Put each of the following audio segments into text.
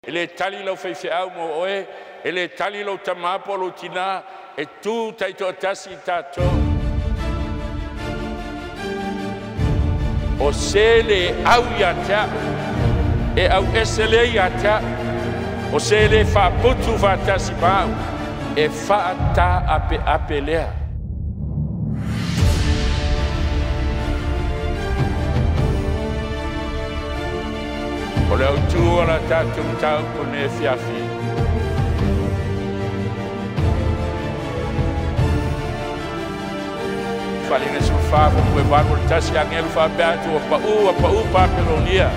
le tali lau whaiwhiau mo oe, le tali lau tamapo lo tina, tu taito tasi tato. O se le au ia ta, au esele ia ta, o se le whaputu whatasi pau, whaata ape lea. O le au tua la tātou tau kone Afiafi. Whalina su whāko koe wāko le tasi angelu whāpeatu a pa'u Papelonia.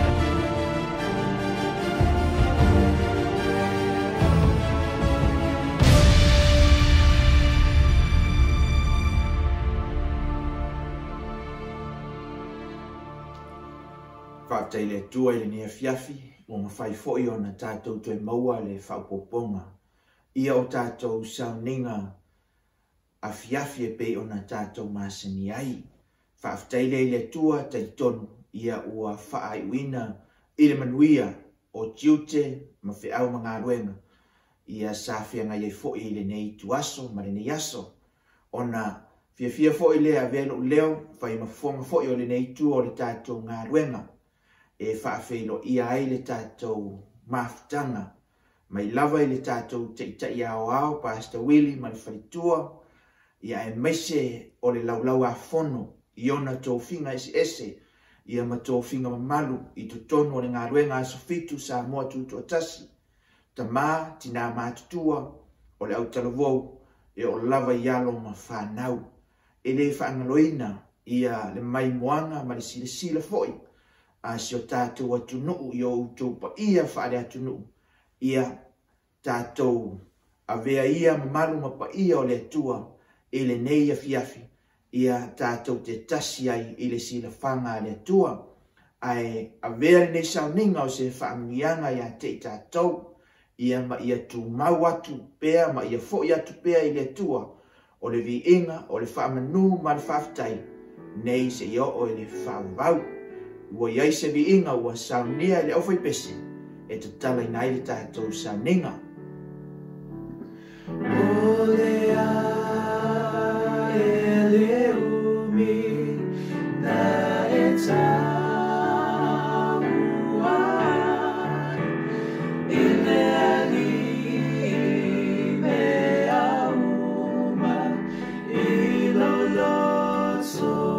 Whātai le tua le ni Afiafi, o mawhai fo'i o na tātou tue maua le whaupoponga. Ia o tātou sauninga Afiafi e pei o na tātou māsani ai. Whaatai le tua tai tonu, ia ua whaai uina i le manuia o tiute ma whiau mga ruenga. Ia Sufia ngai e fo'i le nei tuaso, ma le nei aso. O na fia fo'i le a velo leo, whai mafonga fo'i o le nei tua o le tātou ngā ruenga. E whaafeilo ia ai le tātou mafutanga. Mai lava i le tātou te itai ao Pastor Willie ma le whalitua. Ia e meise o le laulau a fono i ona tōwhinga ese. Ia ma tōwhinga mamalu i tonu o le ngā ruenga a sofitu sa moa tutu o tasi. Ta mā tina mātutua o le autalavou e o lava i alo ma whanau. E le whaangaloina ia le mai moanga ma le sila foi. A si o tātou atunuu i o utou pa ia whaare atunuu. Ia tātou a vea ia mamalu ma pa ia o le atua e le nei Afiafi. Ia tātou te tasi ai i le sila whanga le atua. Ai a vea le nei sauninga o se whaangianga ia te tātou. Ia ma ia tu mau atu pea ma ia fo'i atu pea i le atua. O le vi inga o le whaamanu ma le whaftai. Nei se i o le whaamvau. Ua iai se vi inga ua saunia le ofai pese e te tala inai le tātou sauninga. O lea e le umi na e tau ai i le ali me auma i lo loto.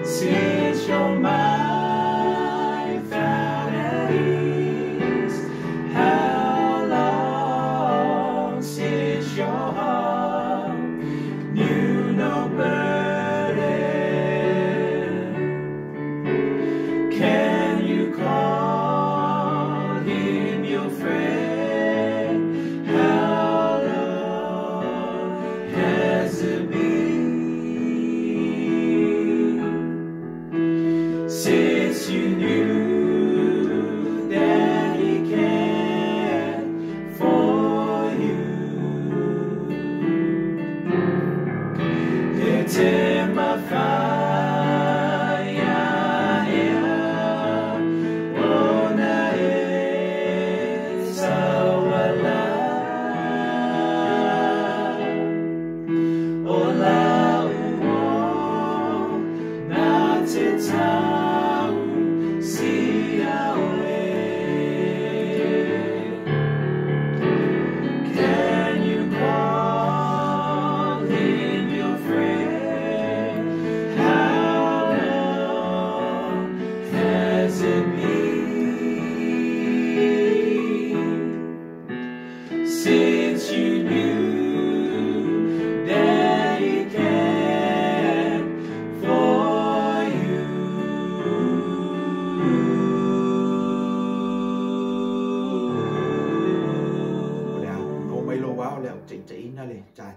Since your mind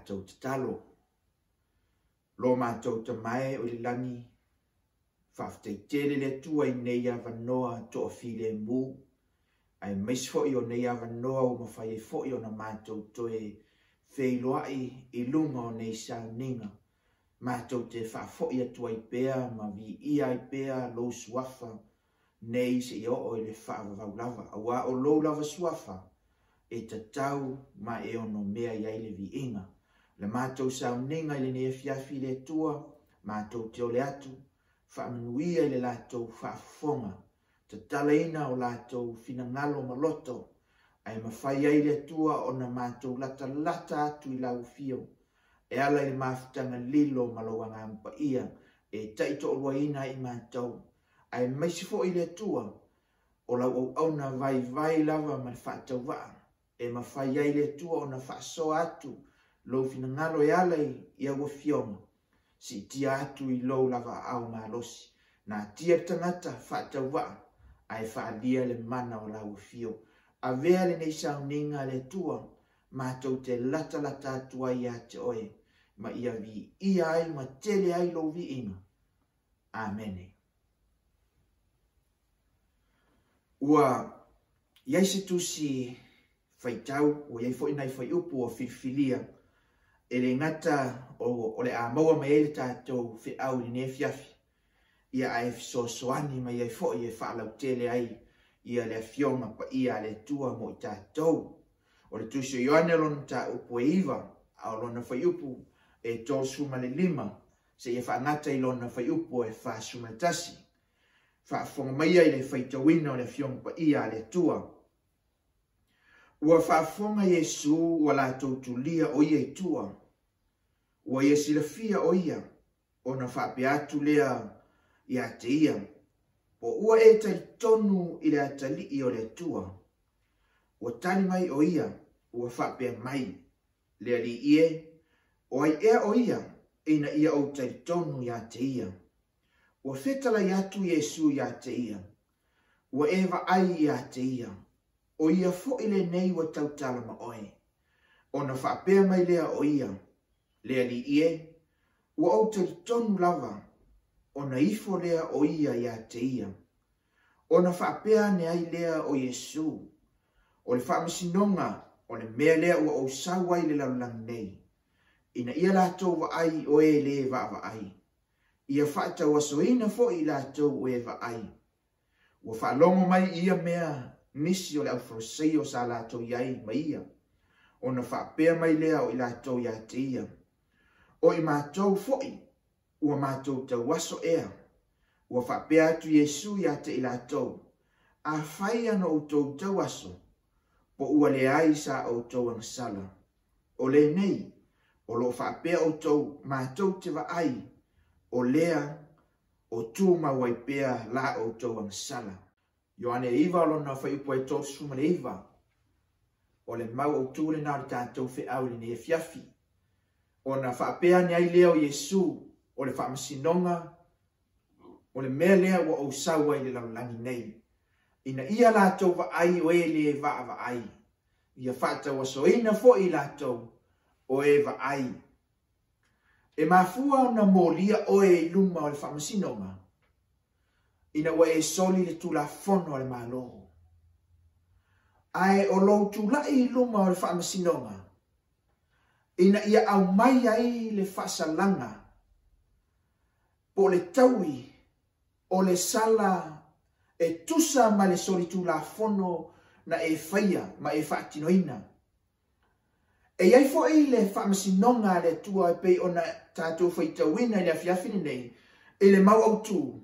tātou te talo. Lo mātou te mai o le langi, whaaftei tere le tua I nei awa noa to a file mū, ai meis fo I o nei awa noa o mawhai e fo I o na mātou toe wheiloai I lunga o nei sa ninga. Mātou te whaafo I atua I pēa, ma vi ia I pēa lo suafa, nei se I o le whaavavau lava, awa o lo lava suafa, e ta tau ma e ono mea iai le vi inga. Le mātou sau ninga I le ne Afiafi le tua, mātou te o le atu, whaamanuia I le lātou whaafonga, te talaina o lātou fina ngalo maloto, ai mawhai ai le tua o na mātou lata atu I lau fio, e ala I le mawhitanga lilo maloa ngā mpa ia, e taito o luaina I mātou, ai maisifo I le tua, o lau au na vai lava ma le whaatau waa, e mawhai ai le tua o na whaasoa atu, lo fina ngalo e alai I awa fionga, si tia atu I lo lava au ngā losi, na tia tangata whaatau waa, ai whaalia le mana o lau fio, a vea le nei sau ninga le tua, mātou te lata atua I a te oe, ma ia vi ia ai ma tele ai lo vi inga. Amene. Ua, iai se tusi whaitau, o iai fo inai whai upu o whiwhilia, e le ngata o le a maua mai ele tātou whi au ni ne Afiafi, ia ai fisosoani mai iai fo I e whaalau tele ai, ia le fionga pa ia le tua mo I tātou. O le tusi o Ioane lona tā upu e iwa, a lona whai upu e tō suma le lima, se ia whaangata I lona whai upu e wha suma le tasi. Whaafonga mai ai le whaitawina o le fionga pa ia le tua. Ua whaafonga Yesu ua lātou tulia o ia I tua. Ua ia silafia o ia, o na whaape atu lea I a te ia. O ua e tai tonu I le atali I o le tua. Ua tani mai o ia, ua whaape mai, lea li ie, o ai ea o ia, ina ia o tai tonu I a te ia. Ua whetala I atu Yesu I a te ia. Ua eva ai I a te ia. O ia fo I le nei ua tautala ma oe. O na whaapea mai lea o ia. Lea li ie. Ua o tai tonu lava. O na ifo lea o ia I a te ia. O na whaapea ne ai lea o Yesu. O le whaamasinonga. O le mea lea ua o sawa I le laulang nei. Ina ia lātou wa ai o e le wa ai. Ia whaata wa soina fo I lātou o e wa ai. Ua whaalongo mai ia mea nisi o le aufrosei o sa lātou iai mai ia. O na whaapea mai lea o I lātou ia te ia. O I mātou foi, ua mātou tau waso ea. Ua whaapea atu Yesu ia te I lātou. A whai ana o tau tau waso. Po ua le ai sa o tau ang sala. O le nei, o lo whaapea o tau mātou te wa ai. O lea, o tū mawaipea la o tau ang sala. Ioane Maiava lona whai upo e tō suma le iwa. O le mau o tūle nā le tātou whi au le ne Afiafi. O na whaapea ni ai leo Yesu, o le whaamasinonga, o le mea lea wa o sawa I le laulangi nei. Ina ia lātou wa ai o e le wa ai. Ia whaata wa soina fo I lātou o e wa ai. E mafua na molia o e luma o le whaamasinonga. Ina wa e soli le tula fono le malo. Ai o Lotu lai luma o le whaamasinonga. Ina ia au mai ai le whaasalanga. Po le taui o le sala e tusa ma le soli tula fono na e whaia ma e whaatinoina. E iai fo I le whaamasinonga le tua e pei o na tātou whaitawina I le Afiafi nei. E le mau au tū.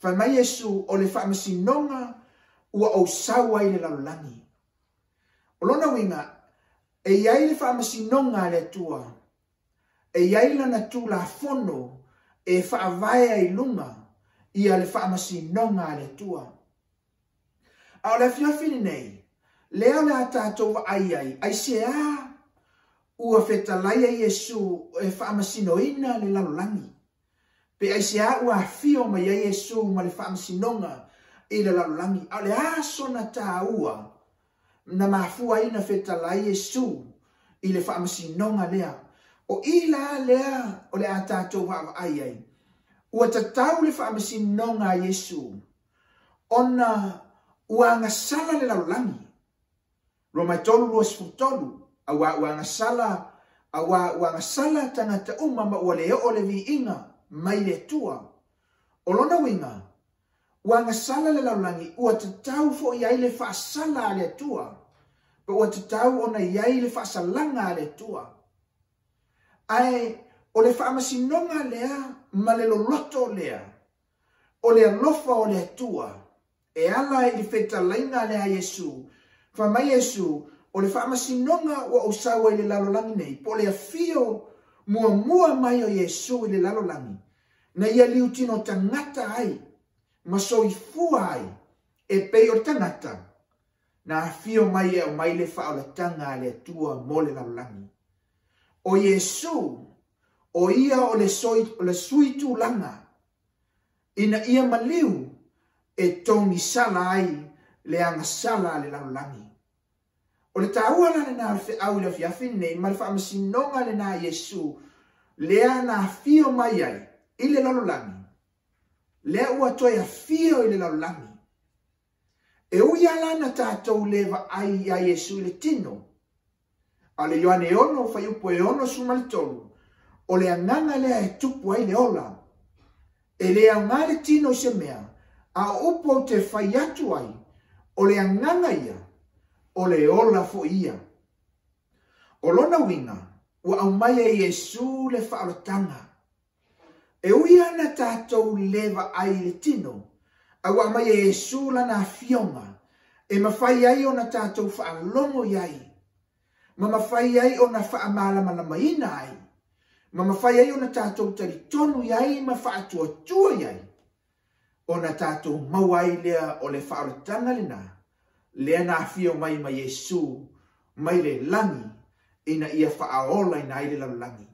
Whaimai Yesu o le whaamasinonga ua o sawa i le lalolangi. O lona winga, e iai le whaamasinonga le tua, e iai lana tu la fono e whaavaea i lunga ia le whaamasinonga le tua. A le Afiafi nei, lea le atatou wa ai sea ua whetalaia Yesu e whaamasinoina le lalolangi. Pe ai sea ua fio mai ai Yesu ma le whaamasinonga i le lalolangi. A le aso na tā ua na mafua ina whetalai Yesu i le whaamasinonga lea. O ila lea o le atatou wa ai. Ua tatau le whaamasinonga Yesu ona ua ngasala le lalolangi. Roma tolu lua sifutolu. Awa ua ngasala tangata ma ua leo o le vi inga mai le tua. O lona winga, ua ngasala le lalolangi ua tatau fo iai le whaasala le tua. Pa ua tatau ona iai le whaasalanga le tua. Ai, o le whaamasinonga lea ma le loloto lea. O le alofa o le tua. E ala i le whetalainga lea Yesu. Whamai Yesu, o le whaamasinonga ua o sawa i le lalolangi nei. Po le afio mua mai o Yesu i le lalolangi. Na ia liu tino tangata ai. Ma soifua ai. E pei o tangata. Na afio mai e o mai le whaolatanga le tua mo le lalolangi. O Yesu, o ia o le suitu langa. Ina ia maliu e tongi sala ai le angasala le lalolangi. O le taua la na au le Afiafi nei, ma le whaamasinonga le na Yesu, lea na fio mai ai, i le lalolangi. Lea ua toi a fio i le lalolangi. E uia la na tātou lewa ai a Yesu le tino. A le Ioane ono, whai upo e ono sumalitolu, o le anganga lea e tupu ai le ola. E lea ngā le tino se mea, a upo te whai atu ai, o le anganga ia, o le ola fo ia. O lona winga, ua au mai e Yesu le whaalatanga. E uia na tātou lewa ai le tino, a ua mai e Yesu lana fionga, e mawhai ai o na tātou whaalongo iai. Ma mawhai ai o na whaamalama ina ai. Ma mawhai ai o na tātou taritonu iai, ma whaatua iai. O na tātou mawai lea o le whaalatanga lena. Lea na fio mai ma Yesu, mai le langi, ina ia whaaola ina ai le lalolangi.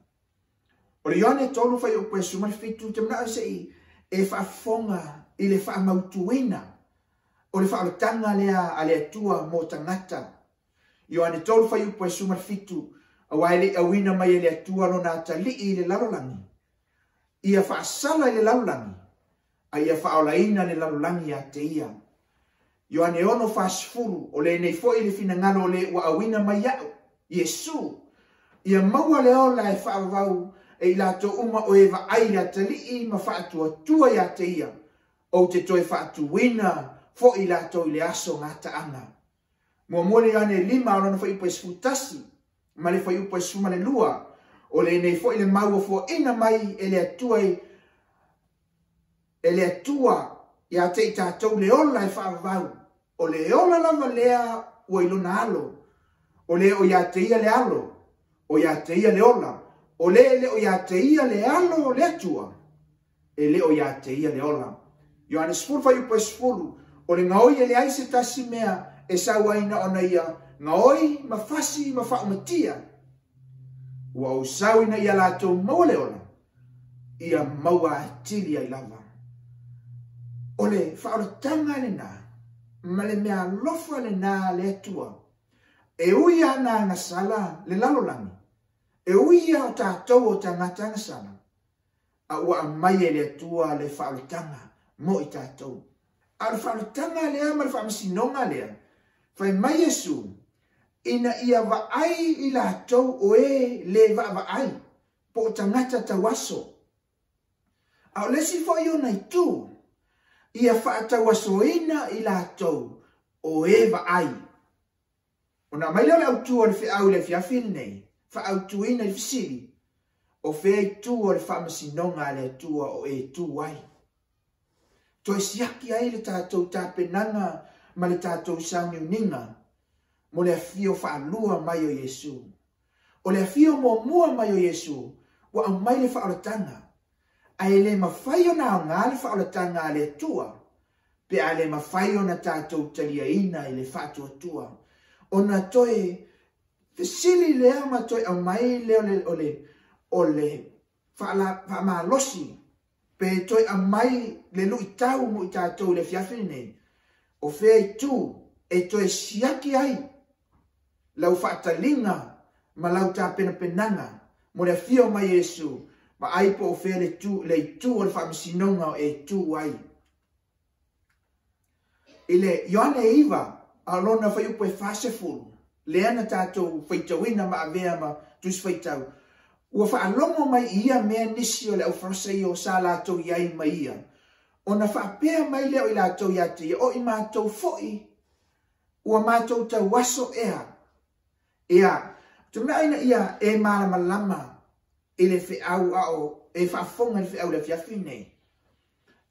O le Ioane tolu whai o pue sumarifitu, te mnaa se e whaafonga i le whaamautuina, o le whaalatanga lea a le atua mo tangata. Ioane tolu whai o pue sumarifitu, a waile awina mai le atua lo na tali i le lalolangi. Ia whaasala i le lalolangi, a ia whaolaina le lalolangi a te ia. Ioane ono whaasfuru, o le nei fo i le finangalo le ua awina mai au, Yesu. Ia maua le ola e whaavau, e i lato uma o e waaile a talii ma whaatua tua ia te ia, o te toi whaatuwina fo i lato i le aso ngata anga. Mua mole ane lima o lana whai upa esfutasi, ma le whai upa esfuma le lua, o le nei fo i le maua fo ina mai e le atua ia te i tātou le ola e whaavau, o le ola lava lea ua ilona alo, o le o ia te ia le alo, o ia te ia le ola, o le o ia te ia le alo le atua, e le o ia te ia le ola. Ioane sfuru whai upa sfuru, o le ngaoi e le aise tasi mea e sauaina ona ia, ngaoi ma fasi ma whaumatia, ua o sauina ia lato maua le ola, ia maua atili ai lava. O le whaaratanga le nā, ma le mea lofa le nā le atua, e uia nā ngasala le lalolangi, e uia o tātou o tangata ngasala, a ua mai e le atua le whaaratanga mo i tātou. A le whaaratanga lea ma le whaamasinonga lea, whai mai Yesu, ina ia vaai i lātou o e le vaai, po o tangata tawaso. A o lesi fo i o nei tū, ia whaatawasoina i lātou o e vaai. O nā mai leo le autua le whiau le Afiafi nei, whaautuina i fisiri, o whea i tū o le whaamasinonga le atua o e tū ai. Toi siaki ai le tātou tāpenanga ma le tātou sauniuninga. Mo le afio whaalua mai o Yesu. O le afio mo mua mai o Yesu. Wa au mai le whaalatanga. Ai le mawhai o na o ngā le whaalatanga a le tua. Pe a le mawhai o na tātou talia ina i le whaatua tua. O na toi fesili lea ma toi au mai le o le whaamalosi. Pe toi au mai le lui tau mo i tātou le fiafini nei. O whea i tū e toi siaki ai. Lau whaatalinga ma lau tā penanga. Mo le fio mai Yesu. Ma ai po o whea le tū o le whaamasinonga o e tū ai. Ile Ioane Maiava alona whai upo e whasefulu. Leana tātou whaitauina ma avea ma tus whaitau. Ua whaalongo mai ia mea nisi o le au whasei o sa lātou iai mai ia. O na whaapea mai leo i lātou iate ia o i mātou foi. Ua mātou tau waso ea. Ea, tuna aina ia e marama lama i le whiau ao e whaafonga le whiau le fiafine.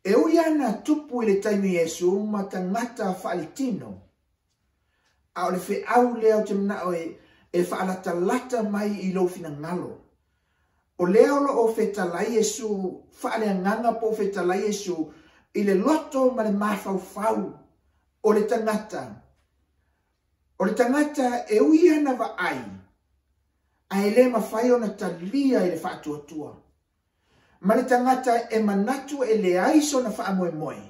E ui ana tupu i le taimi Yesu ma ta ngata whaalitino. A o le whiau leo te mna o e whaalata lata mai i lo fina ngalo. O leo lo o whetalai Yesu, whaalea nganga po whetalai Yesu i le loto ma le mawhau o le tangata. O le tangata e ui ana wa ai. A e le mawhai o na talia i le whaatuatua. Ma le tangata e manatu e le aiso na whaamoe moe.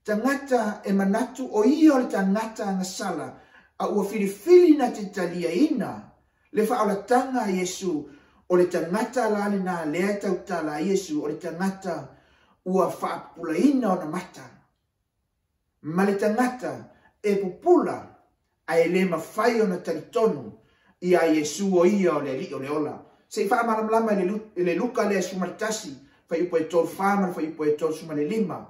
Tangata e manatu o ia o le tangata ngasala a ua filifili na te talia ina. Le whaalatanga Yesu o le tangata lale na lea tautala Yesu o le tangata ua whaapula ina o na mata. Ma le tangata e pupula a e le mawhai o na taritonu i a Yesu o ia o le li o le ola. Se wha maramlama le luka le sumaritasi, whai upo e tol whamar, whai upo e tol sumare lima.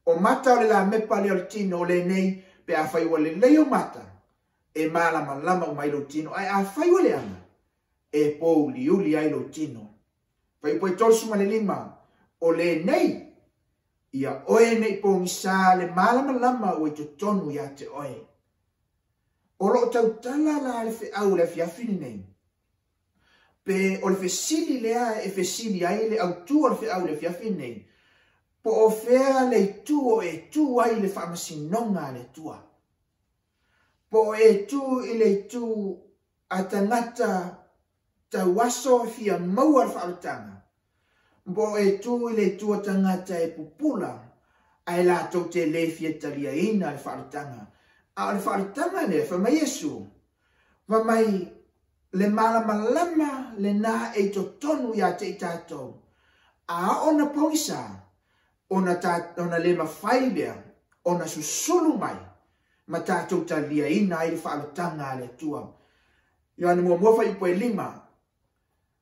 O mata o le la mepa le o le tino o le nei, pe a whai ua le leo mata, e marama lama o mai lo tino, ai a whai ua le ana, e pou li uli ai lo tino. Whai upo e tol sumare lima, o le nei, ia oe nei po misa le marama lama o e tonu ia te oe. O lo tau tala la le au le fiafini nei. Pe o le fesili lea e fesili ai le au tu o le au le fiafini nei. Po o fea le tu o e tu ai le whaamasinonga le tua. Po e tu i le tu a tangata tau waso fia maua le whaalatanga. Po e tu i le tu a tangata e pupula ai la tau te le fia talia ina le whaalatanga. A le whaalatanga le whamai Yesu. Whamai le malama le na e to tonu ia te i tātou. A ona pongisa, ona le mawhai lea, ona susulu mai, ma tātou ta lia ina i le whaalatanga le tua. Ioane Maiava i poe lima,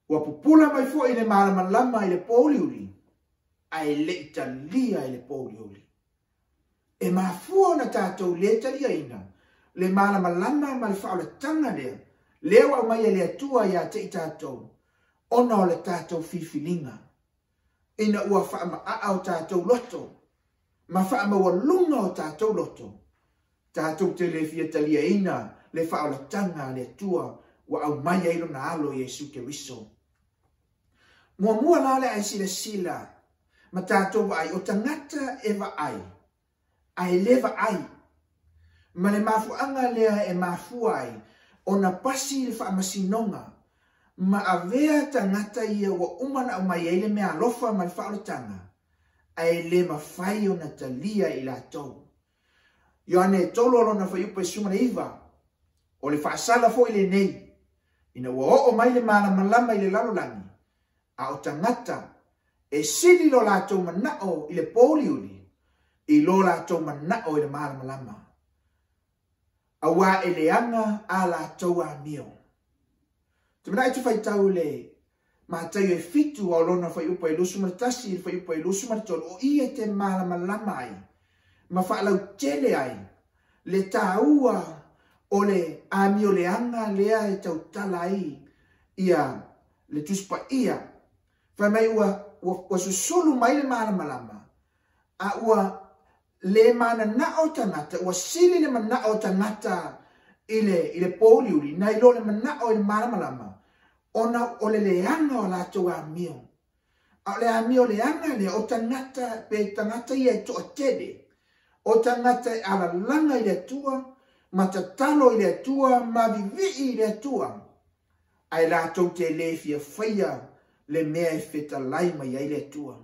ua pupula mai fo i le malama i le poliuli, ai le ita lia i le poliuli. E mafua na tātou le ta lia ina, le malama ma le whaalatanga lea, leo au mai Leahtoya ia te i tātou, ona o le tātou fifilinga. Ina ua whaama o tātou loto, ma whaama ua lunga o tātou loto. Tātou te le fia talia ina, le whaalatanga Leahtoya, wa au mai ailo na alo Yesu ke riso. Mua lale ai sila, ma tātou ai o tangata e wa ai lewa ai. Ma le mafuanga lea e mafua ai, ona pasi le whaamasinonga, ma avea tangata ia wa umana au mai eile mea alofa ma le whaalatanga, ai le mawhai o na talia i Leahtoya. Ioane tolo alona whai upo e Maiava, o le whaasala fo i le nei, ina ua o mai le malama i le lalolangi, a o tangata e sili lo Leahtoya manao i le poliuli, i lo Leahtoya manao i le malama. Awa eleanga a Leahtoya mio. Te mena tu fai tau le mātai e fitu o lona whai upo e lusu maritasi, whai upo e lusu maritolo, o ia te malama ai, ma whaalau tele ai, le tāua o le amio leanga lea e tau tala ai, ia le tuspa ia, whai mai ua susulu mai le malama, a ua le mana na o tangata, ua sili le mana o tangata ile poliuri, na ilo le mana o le malamalama, ona o le leanga o lato a mio. A le a mio leanga le o tangata, pe tangata ia e toa tede, o tangata ala langa ile tua, matatalo ile tua, mavivi ile tua. Ai lato te le fia faya, le mea e feta laima ia ile tua.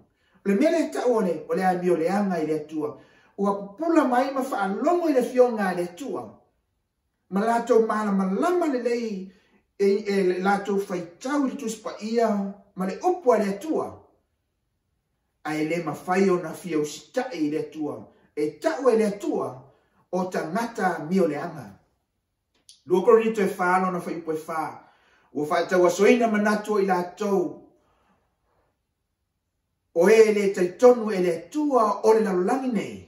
Le mea le ta o le a mio leanga ile tua, ua pula mai ma fa longo ile fionga ile tua. Ma lato malama le lei e lato faitau le tuspa ia ma le opua le tua. Ai le mawhai o na fia usitai ile tua e tau ile tua o tangata mio le anga. Lua koronito e whaalo na whaipo e wha. Ua whaitau asoina manatua i lato o le taitonu e le tua o le lalulangi nei.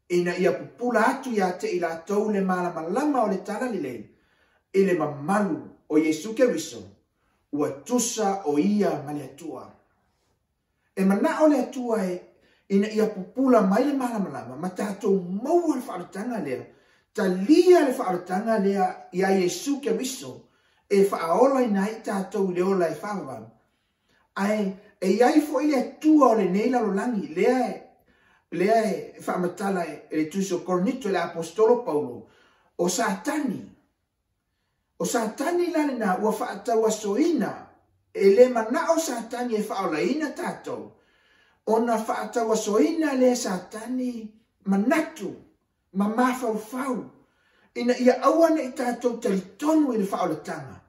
Ina ia pupula atu ia te i latou le malama o le talali le. I le mamalu o Yesu Keriso. Ua tusa o ia ma le atua. E mana o le atua e ina ia pupula mai le malama ma tatou maua le whaaratanga lea. Ta lia le whaaratanga lea ia Yesu Keriso. E whaaola ina i tatou le ola e whaawam. Ai e iai fo i le atua o le neila lo langi lea e whaamatala e le tuso koronito le apostolo Paulo o Satani. O Satani lane na ua whaatau asoina e le mana o Satani e whaolaina tātou. O na whaatau asoina le Satani manatu, ma mawhau. Ina ia awana i tātou talitonu i le whaolatanga.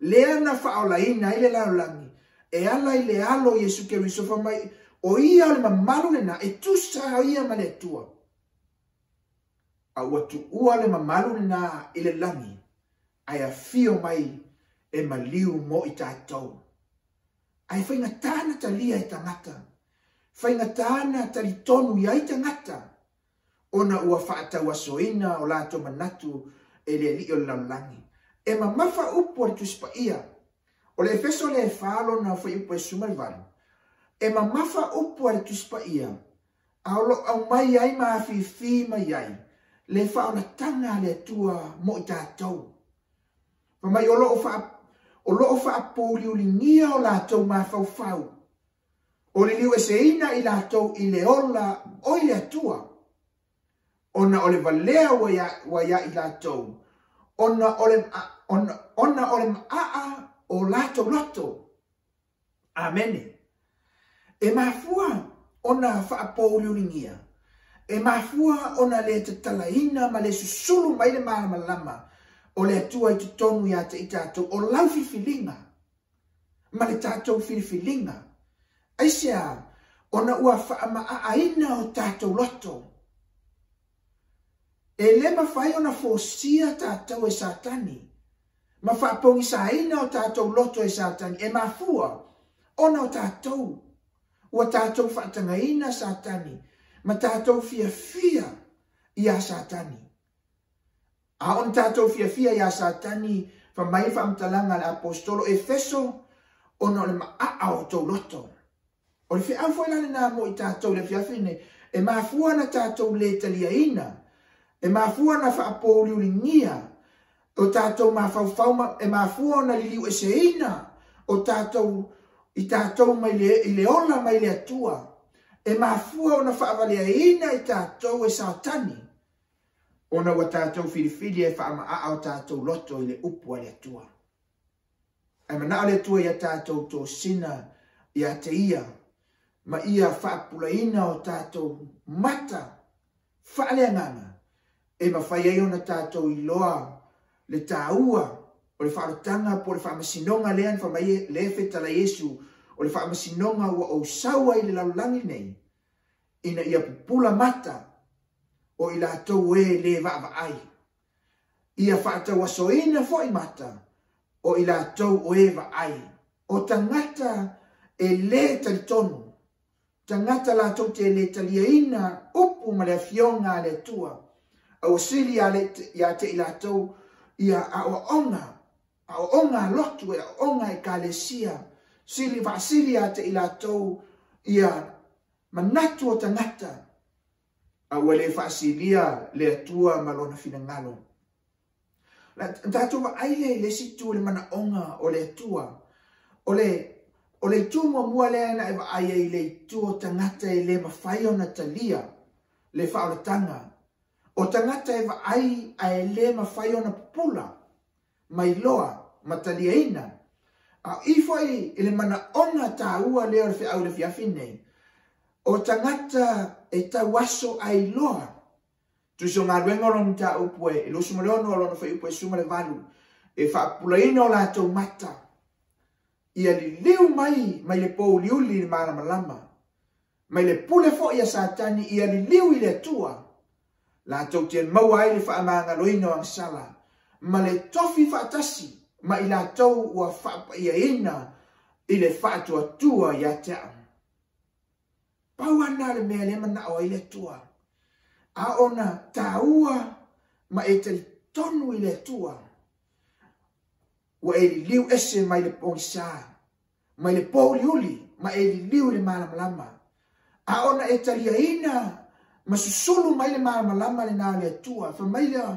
Lea na whaolaina i le laulangi. E ala i le alo Yesu Keriso whamai o ia o le mamalu le na e tusa o ia ma le tua. A ua tu ua le mamalu le na i le langi. Ai a fio mai e maliu mo i tātou. Ai whaingatana ta lia i tangata. Whaingatana ta li tonu ia i tangata. Ona ua whaatau asoina o lato manatu e le li o le laulangi. E mamafa upo le tuspa ia. O le efeso le e whaalo na whai upo e sumarivanu. E mamafa upo le tuspa ia. Au mai ai ma Afiafi mai ai. Le whaona tanga le tua mo i tātou. Mai o loo wha pōli o lingia o lātou ma whau. O le liu e se ina i lātou i le ola o i le atua. Ona o le valea wa ia i lātou. Ona o le maa o lātou loto. Amene. E mafua ona wha pōli o lingia. E mafua ona le te talaina ma le susulu mai le malama. O le atua i te tonu ia te i tātou o lau fifilinga. Ma le tātou fifilinga. Aisea, ona ua whaama aina o tātou loto. E le mawhai ona fōsia tātou e Satani. Ma whaapongi sa aina o tātou loto e Satani. E mafua, ona o tātou. Ua tātou whaatangaina Satani. Ma tātou fia ia Satani. A on tātou fia ia Satani fa mai fa amtalanga le apostolo Efeso ono le maa o tau loto. O le fia foi lana na mo i tātou le fia fine e mafua na tātou le taliaina. E mafua na fa apoli ulingia. O tātou mafau e mafua na liliu e seina. O tātou i tātou mai le ola mai le atua. E mafua ona fa avaliaina i tātou e Satani. Ona wa tātou filifili e whaama o tātou loto i le upu a le atua. E mana o le atua i a tātou tō sina i a te ia. Ma ia whaapulaina o tātou mata. Whaaleanganga. E ma whai ei ona tātou i loa le tāua. O le whaaratanga po le whaamasinonga lean whamai le fetala Yesu. O le whaamasinonga ua o saua i le laulangi nei. Ina ia pupula mata. O i lātou e le vava ai. Ia whaatau asoina fo i mata. O i lātou o e va ai. O tangata e le talitonu. Tangata lātou te le taliaina upu ma le fionga le tua. Au sili ia te i lātou ia a onga lotu e a onga e kalesia. Sili a te i lātou ia manatu o tangata. ua le faasilia Leahtoya ma lona finagalo. Tatou va'ai le situ le manaʻoga o Leahtoya o le tumuamua lea na e va'ai ai le itu o tagata e lē mafai ona talia le fa'aolataga o tagata e va'ai ae lē mafai ona pupula mai loa ma taliaina i fo'i i le manaʻoga tāua lea o le feʻau le fiafi nei o tagata e tauaso ai loa tuso galuega o lona tāupu e lusu ma le ono o lona faiupu e suma le valu e fa'apulaina o latou mata ia liliu mai le pouliuli le malamalama mai le pule fo'i a satani ia liliu i Leahtoya latou te maua ai le fa'amagaloina o agasala ma le tofi fa'atasi ma i latou ua fa'apaiaina i le fa'atuatua iā te a'u pau ana le mea le manaʻo ai Leahtoya a ona tāua ma e talitonu i Leahtoya ua e liliu ese mai le poisa mai le pouliuli ma e liliu le malamalama a ona e taliaina ma susulu mai le malamalama lenā o Leahtoya fa mai lea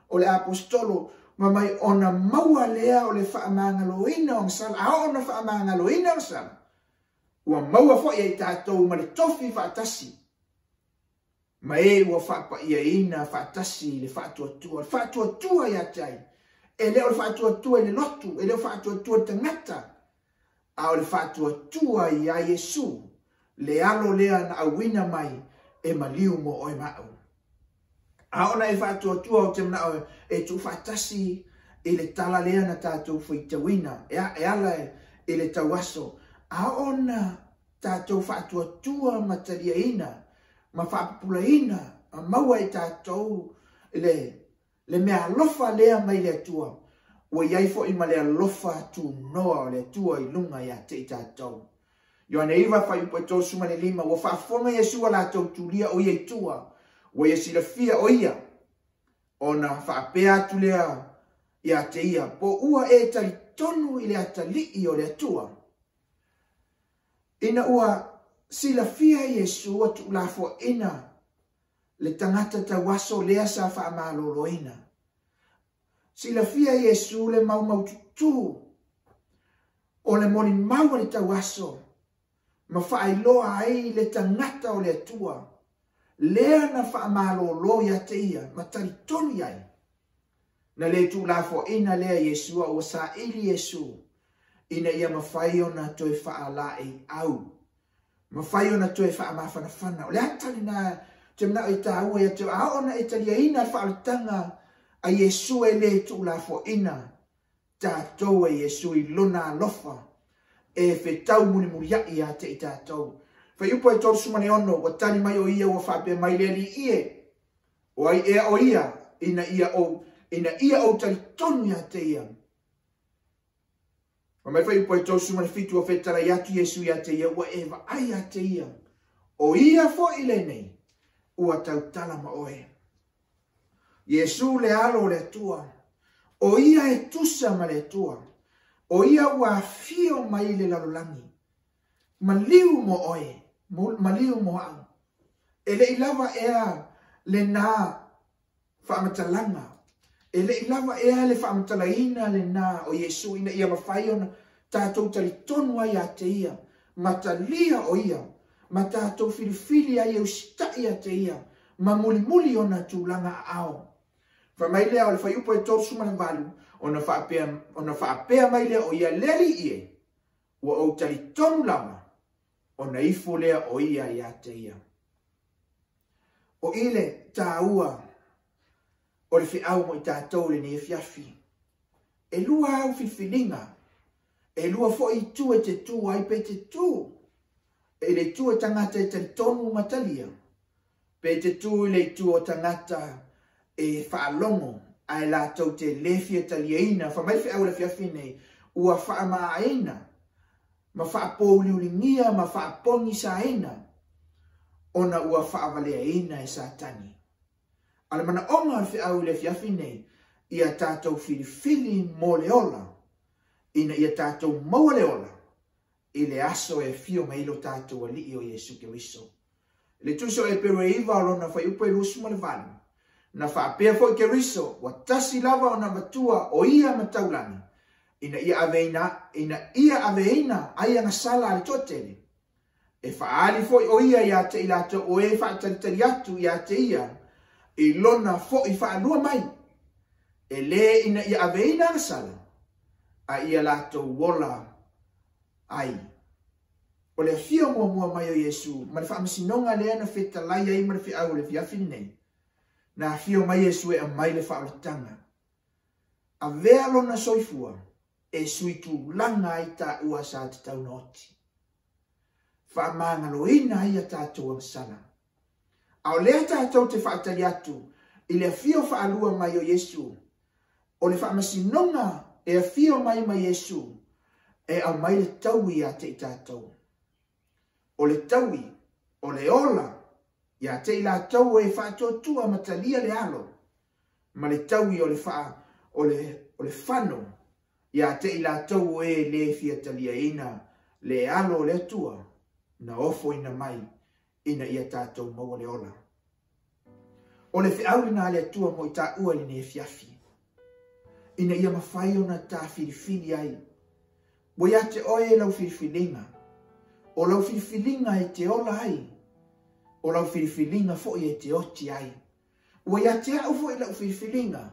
o le apostolo ma mai ona maua lea o le fa'amagaloina o agasala a ona fa'amagaloina o agasala ua maua fo'i ai tatou ma le tofi fa'atasi ma e ua fa'apa'iaina fa'atasi le fa'atuatua iā te ai e lea o le fa'atuatua i le lotu e lea o fa'atuatua le tagata a o le fa'atuatua iā Iesu le alo lea na auina mai e maliu mo oe ma'u a ona e fa'atuatua o te manaʻo e tu'ufa'atasi i le tala lea na tatou faitauina e ala i le tauaso a ona tatou fa'atuatua ma taliaina ma fa'apupulaina a maua i tatou le mea alofa lea mai Leahtoya ua iai fo'i ma le alofa tunoa o Leahtoya i luga iā te i tatou Ioane iva faiupu e tosu ma le lima ua fa'afoga Iesu a latou tulia o ia itua ua ia silafia o ia ona fa'apea atu lea iā te ia po ua e talitonu i le atali'i o Leahtoya ina ua silafia Iesu atu lafoaina le tagata tauaso lea sa fa'amalōlōina silafia Iesu le maumau tutū o le molimau a le tauaso ma fa'ailoa ai le tagata o Leahtoya lea na fa'amalōlō iā te ia ma talitonu ai na le tulafoaina lea Iesu ua sa'ili Iesu ina ia mafai ona toe fa'ala'i au mafai ona toe fa'amafanafana o le atali na te manaʻo i tāua ia te a ona e taliaina fa'alataga a Iesu e lē tu'ulafoaina tatou e Iesu i lona alofa e fetau mulimulia'i iā te i tatou faiupu e tolusumaneono ua tali mai o ia ua fa'apea mai le ali'ie o ai ea o ia ina ia o talitonu iā te ia ma mai faiupu e tolusumanefitu ua fetalai atu Iesu iā te ia ua e va'ai iā te ia o ia fo'i lenei ua tautala ma oe Iesu le alo o Leahtoya o ia e tusa ma Leahtoya o ia ua afio mai le lalolagi maliu mo oe maliu mo a'u e le'i lava ea lenā fa'amatalaga e le'i lava ea le fa'amatalaina lenā o Iesu ina ia mafai ona tatou talitonu ai iā te ia ma talia o ia ma tatou filifili ai e usita'i iā te ia ma mulimuli ona tulaga a'ao famai lea o le faiupu e tolusumanevalu ona fa'apea mai lea o ia le ali'ie ua ou talitonu lava ona ifo lea o ia iā te ia o ile tāua o le fe'au mo i tatou lenei afiafi e lua au filifiliga e lua fo'i tu e te tu ai pe te tu e le tu e tagata e talitonu matalia pe te tu i le tu o tagata e fa'alogo ae latou te lefi e taliaina famai fe'au le afiafi nei ua fa'amā'aina ma fa'apouliuligia ma fa'apogi saina ona ua fa'avaleaina e satani a le manaʻoga o le fe'au i le afiafi nei ia tatou filifili mo le ola ina ia tatou maua le ola i le aso e fio mai lo tatou ali'i o Iesu Keriso Le tuso e pero iva lona fa upe lusu ma le vanu. Na fa pea fo ke riso wa tasi lava ona matua o ia mataulani. Ina ia aveina ai nga sala al totele. E fa ali fo o ia ia te ilato o e fa tali atu ia te ia. I lona fo I fa lua mai. E le ina ia aveina nga sala. A ia lato wola ai. O le fio mua mai o Yesu, ma le whamasinonga lea na wheta lai ai ma le whi au le Afiafi nei. Na fio mai Yesu e a mai le whaalatanga. A vea lona soifua, e sui tu langa ai ta ua sa te tau noti. Whaamanga loina ai a tātou ang sana. A o lea tātou te whaatali atu, I le fio whaalua mai o Yesu. O le whamasinonga e a fio mai Yesu, e a mai le taui a te tātou. O le taui, o le ola, ia te Leahtoya e whaatotua matalia le alo. Ma le taui o le whano, ia te Leahtoya e le fiatalia ina, le alo o le atua, na ofo ina mai, ina ia tātou maua le ola. O le whiaurina le atua mo I tā ua li ne Afiafi. Ina ia mawhai ona tā whirifiri ai. Bo ia te oe lau whirifilinga. O lau whirifilinga e te ola ai. O lau whirifilinga foi e te oti ai. Ua ia te au foi lau whirifilinga.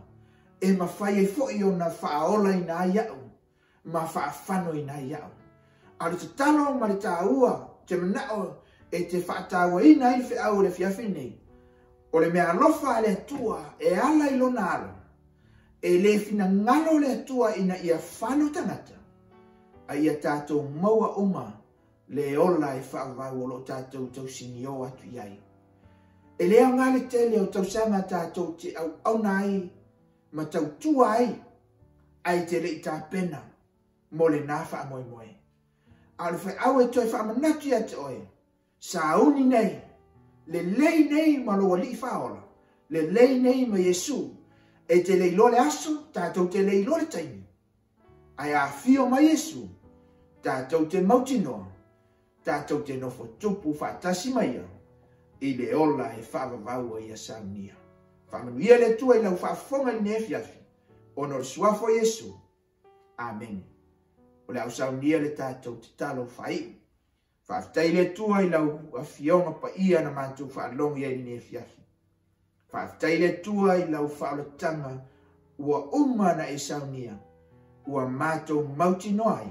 E mawhai e foi ona whaola ina ai au. Ma whaafano ina ai au. Ari te talo ma le tā ua. Te manao e te whaatawa ina ai whiau le Afiafi nei. O le mea alofa le atua e ala I lona alo. E le fina ngalo le atua ina ia whano tangata. A ia tātou maua uma le ola e whaavau o lo tātou tau sinio atu iai. E lea ngale tele o tau sanga tātou te au nai ma tau tua ai. Ai te le I tā pena mo le nā wha moe moe. A le whai au e toi wha manatu ia te oe. Sa uni nei. Le lei nei ma lo wali whaola. Le lei nei ma Yesu. E te leilo le aso, tātou te leilo le taimi. Ai a fio ma Yesu. Tātou te mautinoa. Tātou te nofo tupu whaatasi maia. I le ola e whaavavaua ia saunia. Whamanuia le tua I lau whaafonga I ne Afiafi. Ono le suafo Yesu. Amen. O le au saunia le tātou te talo whai. Whaaftai le tua I lau afionga pa ia na mātou whaalongi ai ne Afiafi. Whaaftai le tua I lau whaalatanga ua umana e saunia. Ua mātou mauti noai.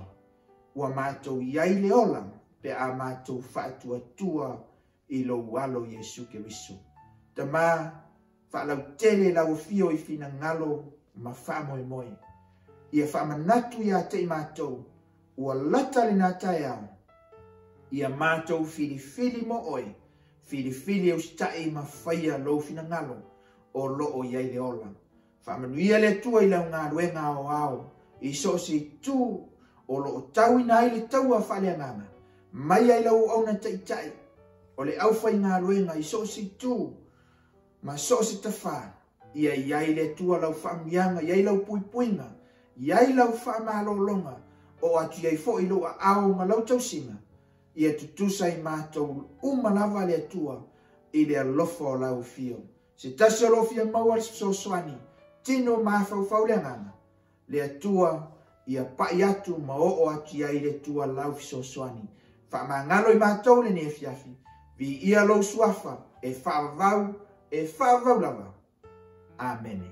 Ua mātou iai le ola. Pe a mātou whaatua tua I lo walo Yesu Keriso. Tamā whaalau tele lau fio I fina ngalo ma whaamoe moe. Ia whaamanatu ia te mātou. Ua lata le nā tai au. Ia mātou whirifiri mo oe. Whirifiri au stai ma whaia lo fina ngalo. O lo o iai le ola. Whamanuia le tua I lau ngā ruenga o au. I so si tu o lo o tau ina ai le taua whale anganga. Mai ai lau au na taitai. O le au whai ngā ruenga I so si tu. Ma so si tawha. Ia iai le tua lau whaamianga. Iai lau puipuinga. Iai lau whaamalolonga. O atu iai fo I lo a au ma lau tausinga. Ia tutusa I mātou umalava le atua I le alofa o lau fio. Se tasi o lofia maua so swani, tino mafau fauleanganga. Le atua ia pai atu ma o atu ia I le tua lau so swani. Whaamangalo I mātou le ne Afiafi. Vi ia lo suafa e whaavau lava. Amen.